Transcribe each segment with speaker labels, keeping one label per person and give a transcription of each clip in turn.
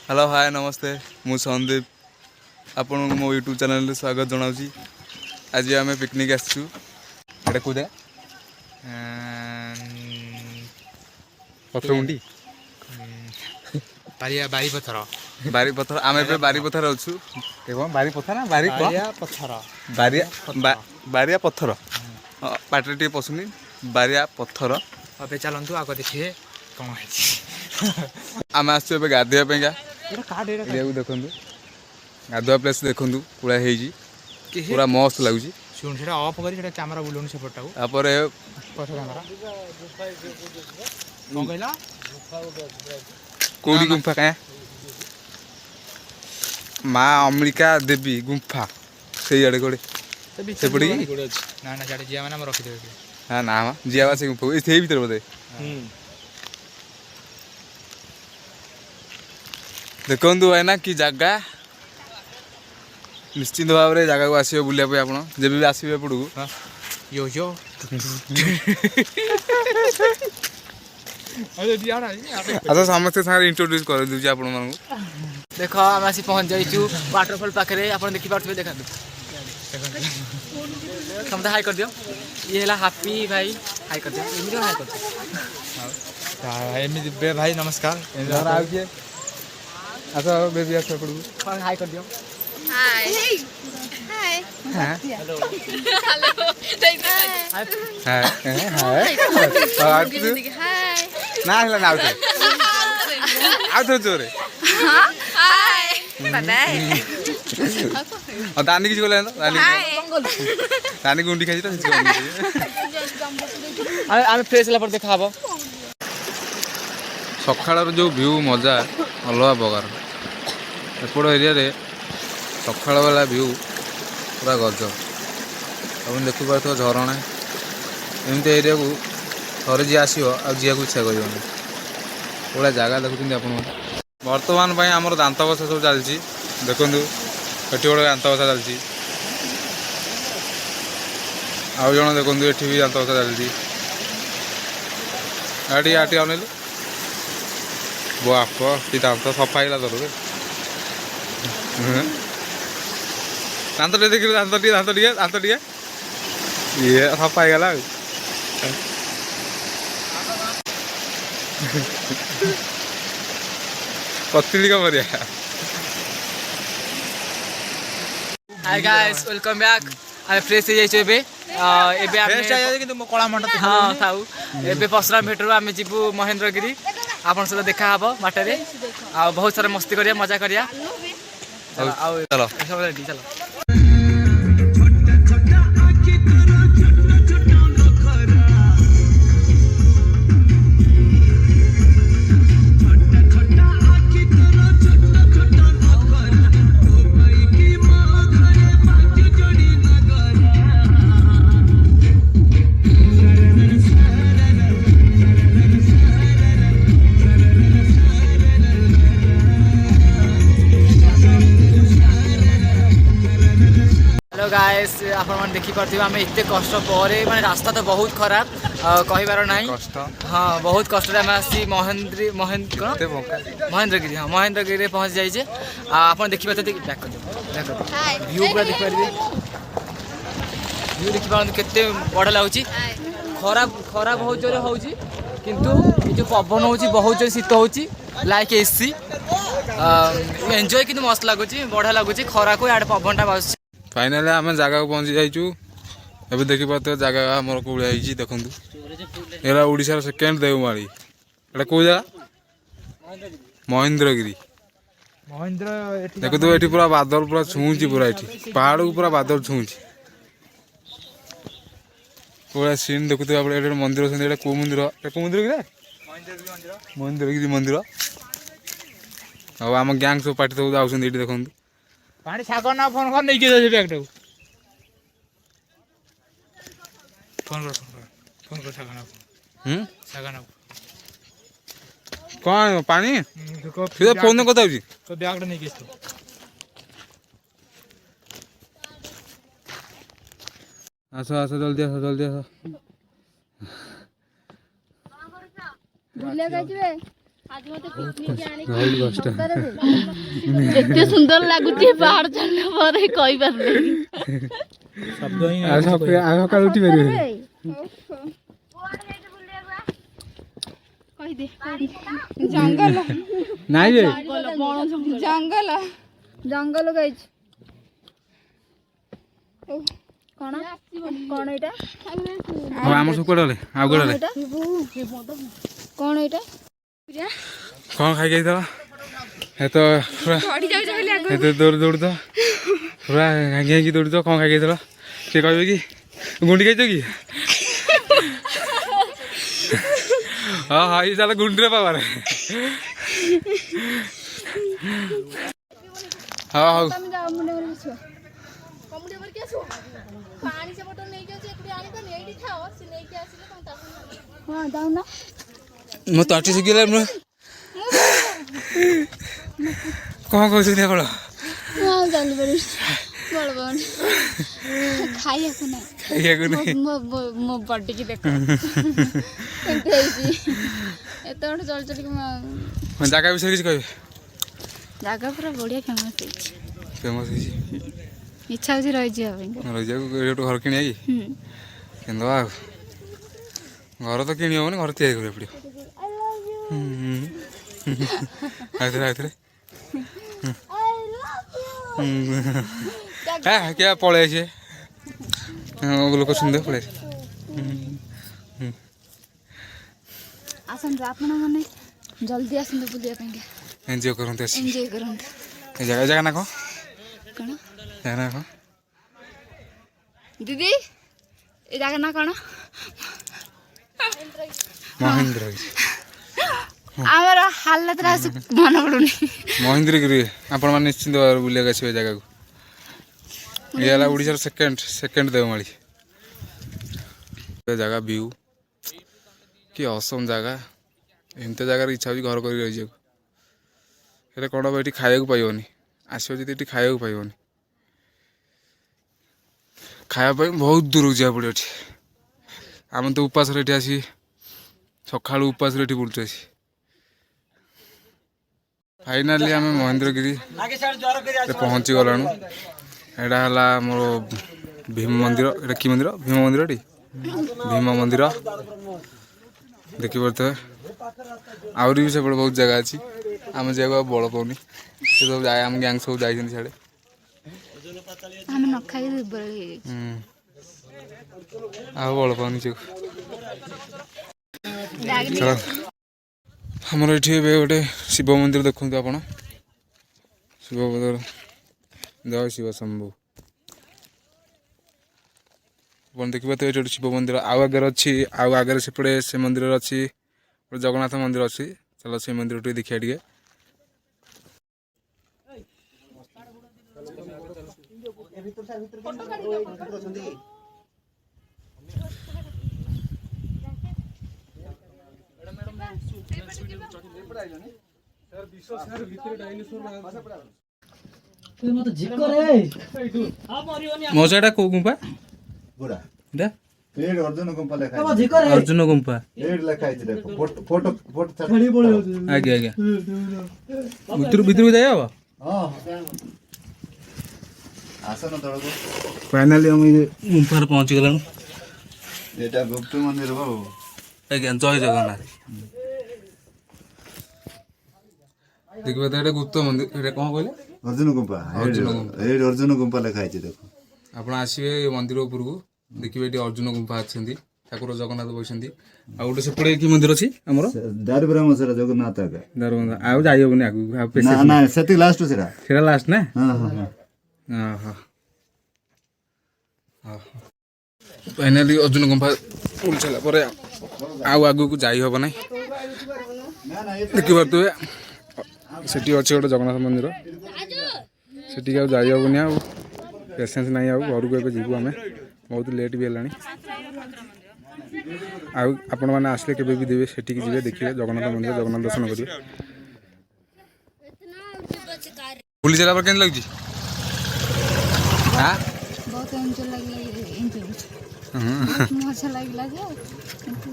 Speaker 1: Hello hi नमस्ते मु संदीप आपन मो यूट्यूब चैनल रे स्वागत जनाऊँ। आज आम पिकनिक आसचु एटा को जागा पथरमुंडी
Speaker 2: बारी पथर
Speaker 1: बारी पथर आम ए बारी पथर अच्छु बारी पथर ना बारी
Speaker 2: पथर
Speaker 1: बारिया बारिया पथर पाटे टे पसुनी बारिया पथर
Speaker 2: अबे चलतु आग देखिए कौन है
Speaker 1: आम आसचु ए गाधोवा देखु गाधुआ प्लेस देखु पूरा पूरा मस्त लगुच
Speaker 2: शुण से अफ कर कैमेरा बुलाऊँ सेपटा पछ कैमेरा कौन कहला
Speaker 1: कौड़ी गुंफा क्या माँ अम्बिका देवी गुंफा से आड़े कड़े सेपटे
Speaker 2: ना ना सियाड़े जिया मैंने रखिदे
Speaker 1: हाँ ना जिया से गुंफा से भर बोधे देखु है ना कि जगह निश्चिंत भाव में जगह को आसवे बुलाप जब भी आसवे एपड़ को
Speaker 2: यो यो
Speaker 1: अच्छा समस्ते सारे इंट्रोड्यूस कर दूसरी आप
Speaker 2: देख आम आसी पहुँच जाइचु वाटरफॉल पाखे आप देखिपे देखा समझे हाई कर दियो ये है हापी भाई हाई कर दियो एमती हाई कर एमती भाई नमस्कार
Speaker 1: अच्छा बेबी आस
Speaker 2: हाई कर दियो
Speaker 3: हाय हाय
Speaker 2: हेलो
Speaker 1: जोरे दानी किसी दानी गुंडी खाई
Speaker 2: आम फ्रेश है देखा
Speaker 1: सकाळ जो व्यू मजा अलग प्रकार एपट एरिया सकाळ वाला व्यू पूरा गजब आप देखिपे झरणा एमती एरिया को थरे जी आसो आजिया को इच्छा कर पूरा जगह देखुं आप बर्तमान आमर दात बसा सब चलती देखु ये गोटे दात बसा चलती आउ जन देखु ये भी दात बसा चलती आटी अनेलु बाप कि दात सफा है तोर दात टे देख दात टे ये सफा है पतली का मरिया
Speaker 2: हाय गाइस वेलकम बैक आम फ्रेश हो जाइए कला मंडप हाँ था एबे पसरा भेटू आम जीवु महेंद्रगिरी आपन सहित देखा हम बाटे आ बहुत सारा मस्ती करिया मजा करिया
Speaker 1: चलो
Speaker 2: चलो हेलो गाइस आपन देखि पार्थिबे आम एते कष्ट पर माने रास्ता तो बहुत खराब कहिबार नाही हाँ बहुत कष्ट आम आसी महेंद्रगिरी हाँ महेंद्रगिरी पहुँच जाइए आप देखिए व्यू पूरा देखिए व्यू देखिए केते बढ़िया लगुच खरा खरा बहुत जोर हो किंतु ये जो पवन हो बहुत जोर शीत हो लाइक एसी एंजॉय कि मस्त लगुच बढ़िया लगुच खरा को यार पवनटा बास
Speaker 1: फाइनाली आम जगह को पहुँची जाइचु एबे देखि पाते जगह मोर कोड़े आइची देखंतु एला ओडिसा रो सेकंड देवमाली एटा को जगह महेंद्रगिरी देखो एठी पूरा बादल पूरा छुंची पूरा एठी पहाड़ को पूरा बादल छुंची पूरा सीन देखुते आप एटा मंदिर छन एटा को मंदिर कि महेंद्रगिरी मंदिर अब आम गैंग सब पार्टी सब जाउछन एठी देखंतु
Speaker 2: पानी सागर ना फोन कर नहीं के बैग फोन कर सागर ना
Speaker 1: कौन पानी सीधा फोन कथा होची
Speaker 2: तो बैग नहीं के
Speaker 1: आसो आसो जल्दी आसो
Speaker 3: बुले का जिवे
Speaker 1: बहुत कष्ट
Speaker 3: एते सुंदर लागुची पहाड़ चढ़ला पर कहि पारले
Speaker 4: शब्द ही
Speaker 1: आ सकाळ उठी पारे
Speaker 3: कहि दे जंगल
Speaker 1: नाइ रे
Speaker 3: जंगल जंगल गाइज कोन कोन एटा
Speaker 1: अब हमर सब कोडले आ कोडले
Speaker 3: कोन एटा
Speaker 1: कोन खाइ गई तो हे तो
Speaker 3: पड़ी जाउ जबले आगो
Speaker 1: हे तो दौड़ दौड़ तो पूरा गांगी गांगी दौड़ तो कोन खाइ गई तो के कहबे कि गुंडी खाइ कि हां हां ई साला गुंडी रे पावर हां हां
Speaker 3: तमे जाओ मुंडे पर छो कमुडे पर के छो पानी से बोतल नहीं के छ एकडी आनी पर एडी खाओ से नहीं के आसिले तम ता हां दाउ ना
Speaker 1: म ताटी से गेला म कोन कहछ ने बड़
Speaker 3: हां जानि बड़ी बड़ बड़ खाइया को नहीं
Speaker 1: खाइया को नहीं
Speaker 3: मो बॉडी की देखो एते जी एतोड़ चल चल के
Speaker 1: म जागा विषय किछ कहबे
Speaker 3: जागा पूरा बढ़िया
Speaker 1: फेमस है
Speaker 3: इच्छा होची रहि जी हबे
Speaker 1: रहि जाऊ एटो घर किनिया कि केंदवा घर तो किनि होने घर तैयारी करे पड़ियो आइथरे आइथरे क्या पळे छे लोक सुंदर पळे
Speaker 3: आसन आपण माने जल्दी आसन बुलिया पेंगे
Speaker 1: एन्जॉय करते अछि
Speaker 3: एन्जॉय करंत
Speaker 1: ए जगह जगह ना को
Speaker 3: कोन
Speaker 1: जगह ना को
Speaker 3: दीदी ए जागा ना कोन
Speaker 1: महेंद्र
Speaker 3: आमर हालत रास मन पडुनी
Speaker 1: महेंद्रगिरी आपण माने निश्चित बुलिया गछे जगह को येला ओडिसा सेकंड देवमाली जगह व्यू कि असम जगह एमते जगह इच्छा होची घर करी रहि जाऊ हेले कोन बेटी खाइया को पाइबोनी आसो जति एटी खाइया को पाइबोनी खाया पाई बहुत दूर जा पड़े आम तो उपास रेटी आसी सकाळ उपास रेटी बुलते आसी फाइनाली आम महेंद्रगिरी पहुँची गलाणु एटा हला मोर भीम मंदिर एटा कि मंदिर भीम मंदिर टी भीम मंदिर देखि पड़ते आउरी भी से बहुत जगह अच्छी आम जाए बड़ पाऊनी सब जाए आम गैंग सब जाए सियाड़े
Speaker 3: हम न खाइ दुर्बल हे
Speaker 1: आ बड़ पाऊनी चल हमर एठी गोटे शिव मंदिर देखु आपण शिव मंदिर जय शिव शंभु अपन देखिए तो ये शिव मंदिर आउ आगे अच्छी आउ आगे सेपटे से मंदिर अच्छी जगन्नाथ मंदिर अच्छी चलो से मंदिर टे देखिए टे मौसा को गुंपा
Speaker 5: पूरा
Speaker 1: इटा
Speaker 5: एड अर्जुन गुंपा लेखा
Speaker 1: अर्जुन गुंपा
Speaker 5: एड लेखा है देखो फोटो फोटो
Speaker 4: छड़ी बोले
Speaker 1: आगे आगे भीतर को जाए अब
Speaker 5: हां आसन तळको
Speaker 1: फाइनली हम ये गुंपा पहुंच गलानु
Speaker 5: एटा गुप्त मंदिर हो
Speaker 1: आज्ञा जय जगन्नाथ देखिए तो ये गुप्त मंदिर ये कौन कहले
Speaker 5: अर्जुन गुंपा एड अर्जुन गुंपा लेखा है देखो
Speaker 1: आपण आसीबे मंदिर ऊपर को देखिए ये अर्जुन गुंफा अच्छी ठाकुर जगन्नाथ बसंती आ गोटे सेपटे कि मंदिर अच्छी हमर
Speaker 5: दारुब्रह्म सर जगन्नाथ का
Speaker 1: दरबंद आ जाई होबनी आगु
Speaker 5: ना ना सेति लास्ट सेरा
Speaker 1: सेरा लास्ट ना
Speaker 5: हां हां
Speaker 1: हां फाइनली अर्जुन गुंफा फुल चला पर आउ आगु को जाई होब नै देखि परतु सेठी अच्छे गोटे जगन्नाथ मंदिर सेठी आ जाई होबनी आ पेसेंस नहीं आउ घर को जीवु आम बहुत लेट भी है आपण मैंने आसले के भी देवे सेठी जी देखिए जगन्नाथ मंदिर जगन्नाथ दर्शन करेंगे बुली चला पर केन लगी हां
Speaker 3: बहुत एंजॉय लगी एंजॉय मजा लागला जे किंतु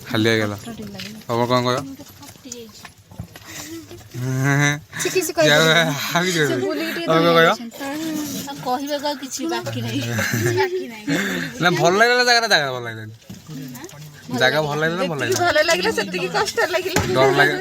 Speaker 1: खाली गेला अब कौन कह
Speaker 3: ଫାଟି ଯାଇଛି ଆଉ କହିବାକୁ ଆଉ କିଛି ବାକି ନାହିଁ
Speaker 1: ନା ଭଲ ଲାଗିଲା ଜାଗା ଭଲ ଲାଗିଲାନି ଜାଗା ଭଲ ଲାଗିଲା ଭଲ ଲାଗିଲା
Speaker 3: ଭଲ ଲାଗିଲା ସେତିକି କଷ୍ଟ ଲାଗିଲା
Speaker 1: ଡର ଲାଗେ